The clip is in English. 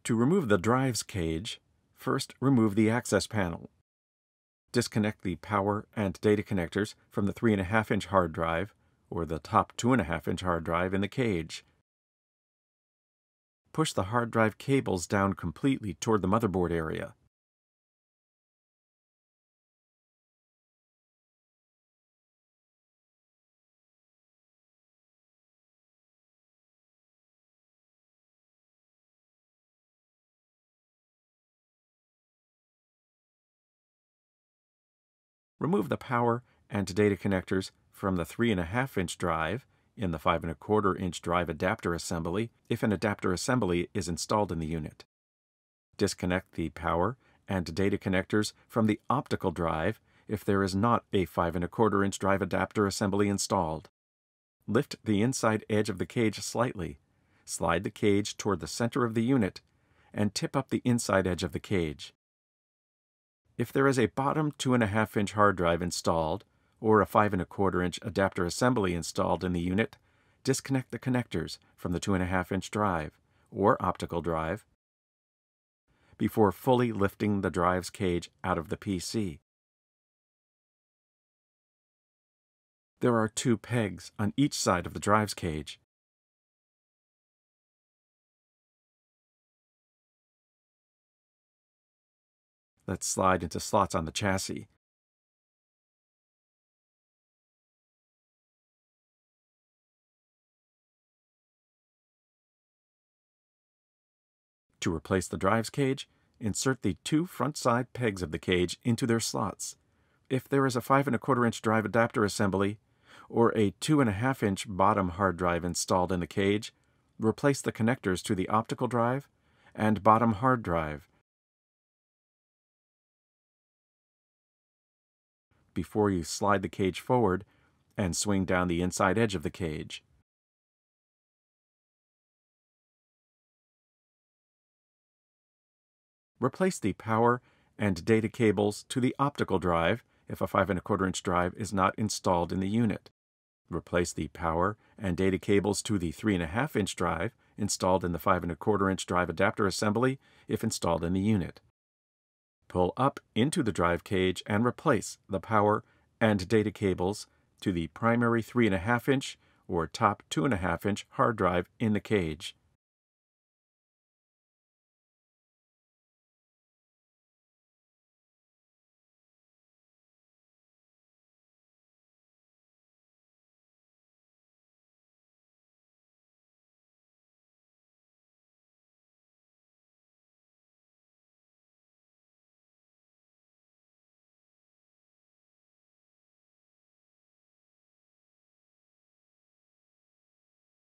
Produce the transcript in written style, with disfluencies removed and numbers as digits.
To remove the drive's cage, first remove the access panel. Disconnect the power and data connectors from the 3.5-inch hard drive or the top 2.5-inch hard drive in the cage. Push the hard drive cables down completely toward the motherboard area. Remove the power and data connectors from the 3.5-inch drive in the 5.25-inch drive adapter assembly if an adapter assembly is installed in the unit. Disconnect the power and data connectors from the optical drive if there is not a 5.25-inch drive adapter assembly installed. Lift the inside edge of the cage slightly, slide the cage toward the center of the unit, and tip up the inside edge of the cage. If there is a bottom 2.5-inch hard drive installed, or a 5.25-inch adapter assembly installed in the unit, disconnect the connectors from the 2.5-inch drive, or optical drive, before fully lifting the drive's cage out of the PC. There are 2 pegs on each side of the drive's cage. Let's slide into slots on the chassis. To replace the drive's cage, insert the 2 front side pegs of the cage into their slots. If there is a 5.25-inch drive adapter assembly or a 2.5-inch bottom hard drive installed in the cage, replace the connectors to the optical drive and bottom hard drive. Before you slide the cage forward and swing down the inside edge of the cage. Replace the power and data cables to the optical drive if a 5.25-inch drive is not installed in the unit. Replace the power and data cables to the 3.5-inch drive installed in the 5.25-inch drive adapter assembly if installed in the unit. Pull up into the drive cage and replace the power and data cables to the primary 3.5-inch or top 2.5-inch hard drive in the cage.